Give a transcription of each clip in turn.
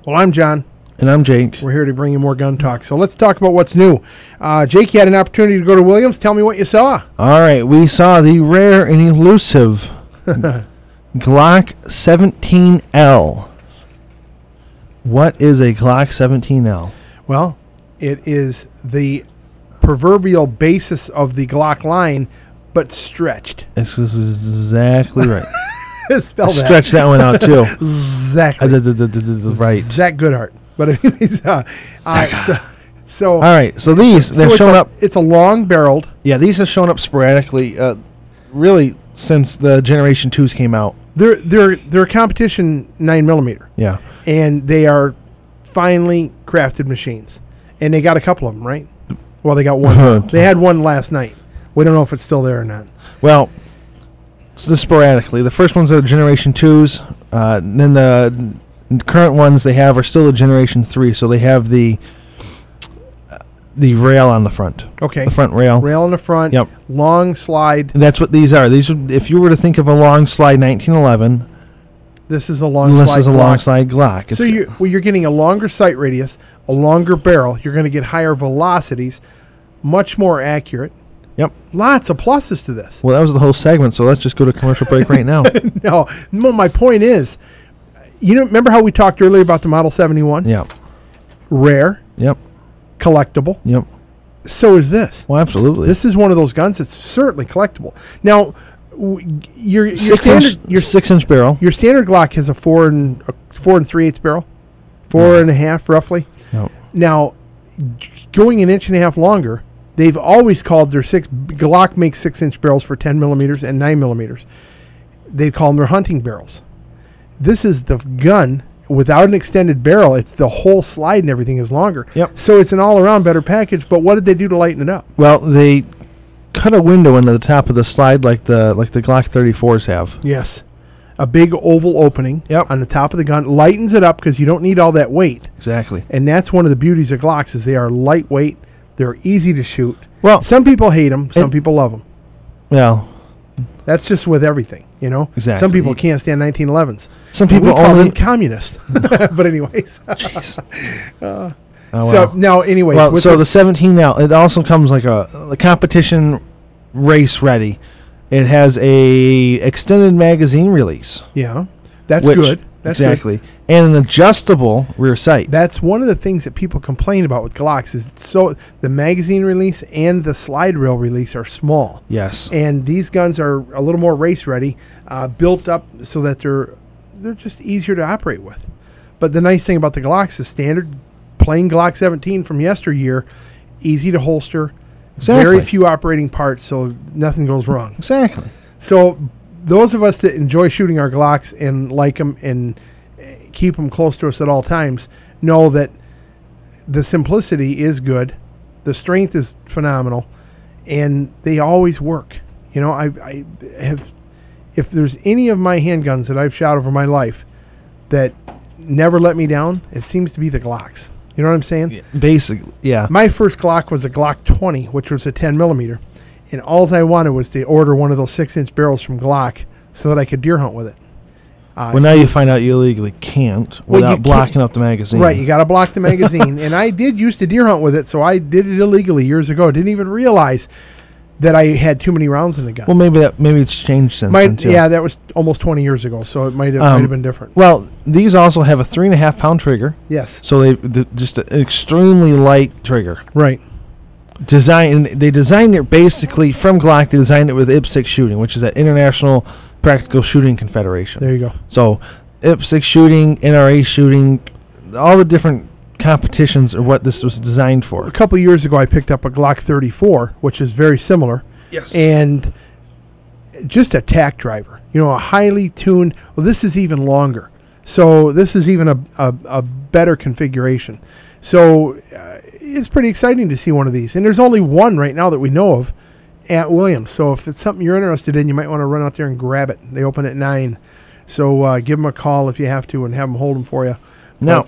Well, I'm John. And I'm Jake. We're here to bring you more gun talk. So let's talk about what's new. Jake, you had an opportunity to go to Williams. Tell me what you saw. All right. We saw the rare and elusive Glock 17L. What is a Glock 17L? Well, it is the proverbial basis of the Glock line, but stretched. This is exactly right. Spell that. Stretch that one out, too. Exactly. Right. Zach Goodhart. But anyways, so all right. So these, they're showing up. It's a long-barreled. Yeah, these have shown up sporadically, really, since the Generation 2s came out. They're a competition 9mm. Yeah. And they are finely crafted machines. And they got a couple of them, right? Well, they got one. They had one last night. We don't know if it's still there or not. Well, it's sporadically. The first ones are the Generation 2s. Then the current ones they have are still the Generation 3. So they have the rail on the front. Okay. The front rail. Rail on the front. Yep. Long slide. That's what these are. These are, if you were to think of a long slide 1911. This is a long slide. This is a long slide Glock. So you're getting a longer sight radius, a longer barrel. You're going to get higher velocities, much more accurate. Yep. Lots of pluses to this. Well, that was the whole segment, so let's just go to commercial break right now. No, my point is, remember how we talked earlier about the Model 71? Yeah. Rare. Yep. Collectible. Yep. So is this. Well, absolutely. This is one of those guns that's certainly collectible. Now, your 6-inch barrel. Your standard Glock has a 4 and 3/8 barrel, 4.5 roughly. Yep. Now, going an inch and a half longer, they've always called their Glock makes 6-inch barrels for 10mm and 9mm. They call them their hunting barrels. This is the gun without an extended barrel. It's the whole slide and everything is longer. Yep. So it's an all-around better package. But what did they do to lighten it up? Well, they cut a window into the top of the slide like the Glock 34s have. Yes. A big oval opening on the top of the gun. Lightens it up because you don't need all that weight. Exactly. And that's one of the beauties of Glocks is they are lightweight. They're easy to shoot. Well, some people hate them. Some people love them. Well, that's just with everything, Exactly. Some people can't stand 1911s. Some people call only them communists. But anyways. Oh, so now, anyways. Well, so the 17L, it also comes like a competition race ready. It has a extended magazine release. Yeah, that's good. That's exactly. Good. And an adjustable rear sight. That's one of the things that people complain about with Glocks is the magazine release and the slide rail release are small. Yes. And these guns are a little more race ready, built up so that they're just easier to operate with. But the nice thing about the Glocks is standard plain Glock 17 from yesteryear, easy to holster, very few operating parts, so nothing goes wrong. Exactly. So those of us that enjoy shooting our Glocks and like them and keep them close to us at all times know that the simplicity is good, the strength is phenomenal, and they always work. I have, if there's any of my handguns that I've shot over my life that never let me down, it seems to be the Glocks. You know what I'm saying? Yeah, basically, yeah. My first Glock was a Glock 20, which was a 10mm. And all I wanted was to order one of those 6-inch barrels from Glock so that I could deer hunt with it. Well, now you find out you illegally can't without blocking up the magazine. Right, you got to block the magazine. And I did used to deer hunt with it, so I did it illegally years ago. Didn't even realize that I had too many rounds in the gun. Well, maybe it's changed since then, too. Yeah, that was almost 20 years ago, so it might have been different. Well, these also have a 3.5-pound trigger. Yes. So they just an extremely light trigger. Right. They designed it basically from Glock. They designed it with IPSC shooting, which is that International Practical Shooting Confederation. There you go. So IPSC shooting, NRA shooting, all the different competitions are what this was designed for. A couple of years ago, I picked up a Glock 34, which is very similar. Yes. And just a tack driver. A highly tuned. Well, this is even longer. So this is even a better configuration. So it's pretty exciting to see one of these. And there's only one right now that we know of at Williams. So if it's something you're interested in, you might want to run out there and grab it. They open at 9. So give them a call if you have to and have them hold them for you. Now,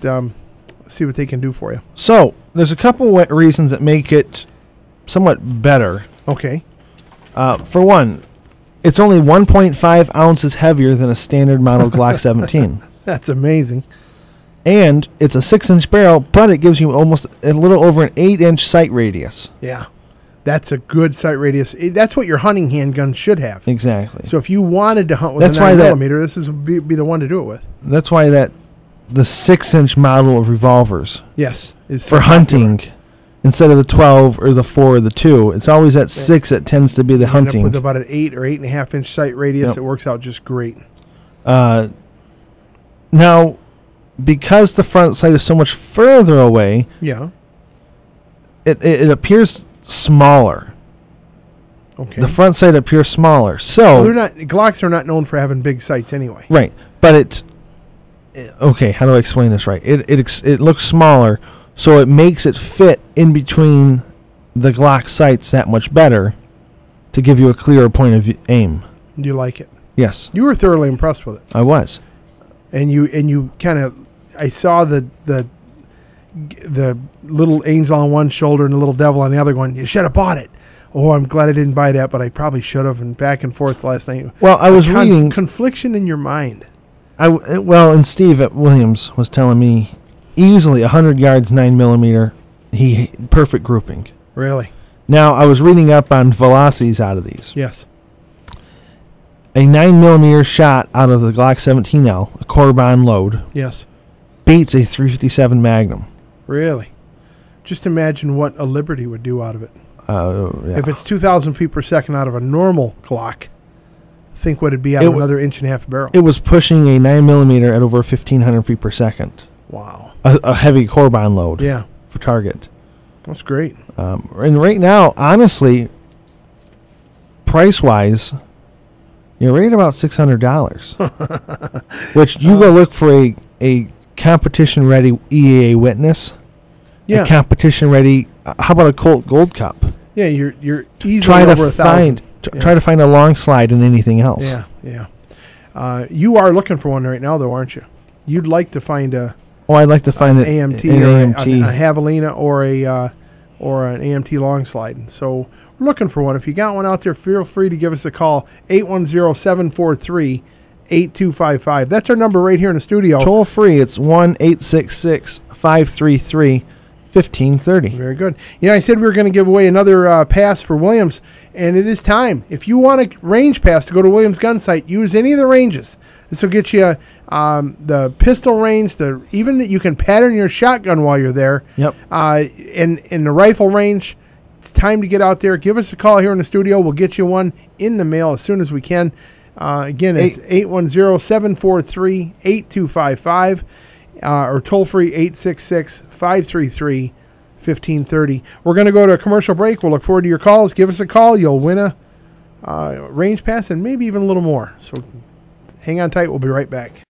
see what they can do for you. So there's a couple of reasons that make it somewhat better. Okay. For one, it's only 1.5 ounces heavier than a standard model Glock 17. That's amazing. And it's a 6-inch barrel, but it gives you almost a little over an 8-inch sight radius. Yeah. That's a good sight radius. That's what your hunting handgun should have. Exactly. So if you wanted to hunt with a 9mm, this would be the one to do it with. That's why the 6-inch model of revolvers. Yes. Is for hunting, instead of the 12 or the 4 or the 2, it's always at 6 that tends to be the hunting. With about an 8 or 8.5 inch sight radius, It works out just great. Now, because the front sight is so much further away, it appears smaller. Okay. The front sight appears smaller. So Glocks are not known for having big sights anyway. Right, but it's okay. How do I explain this right? It looks smaller, so it makes it fit in between the Glock sights that much better to give you a clearer point of aim. Do you like it? Yes. You were thoroughly impressed with it. I was. And you kind of, I saw the little angel on one shoulder and the little devil on the other going, you should have bought it. Oh, I'm glad I didn't buy that, but I probably should have, and back and forth last night. Well, I was reading... Confliction in your mind. And Steve at Williams was telling me easily 100 yards, 9mm, perfect grouping. Really? Now, I was reading up on velocities out of these. Yes. A 9mm shot out of the Glock 17L, a Corbin load. Yes. Beats a .357 Magnum. Really? Just imagine what a Liberty would do out of it. Yeah. If it's 2,000 feet per second out of a normal Glock, think what it'd be out of another 1.5 barrel. It was pushing a 9mm at over 1,500 feet per second. Wow. A heavy Corbin load. Yeah. For target. That's great. And right now, honestly, price-wise, you're right at about $600. Which you go look for a competition-ready EAA Witness. Yeah. A competition-ready. How about a Colt Gold Cup? Yeah, you're easily over 1,000. Try to find a long slide in anything else. Yeah. You are looking for one right now, though, aren't you? You'd like to find a. Oh, I'd like to find an AMT, AMT. a Javelina, or an AMT long slide. So we're looking for one. If you got one out there, feel free to give us a call. 810-743-8255. That's our number right here in the studio. Toll free. It's 1-866-533-1530. Very good. I said we were going to give away another pass for Williams, and it is time. If you want a range pass to go to Williams Gun Sight, use any of the ranges. This will get you the pistol range. Even you can pattern your shotgun while you're there. Yep. In the rifle range, it's time to get out there. Give us a call here in the studio. We'll get you one in the mail as soon as we can. Again, it's 810-743-8255. Or toll-free 866-533-1530. We're going to go to a commercial break. We'll look forward to your calls. Give us a call. You'll win a range pass and maybe even a little more. So hang on tight. We'll be right back.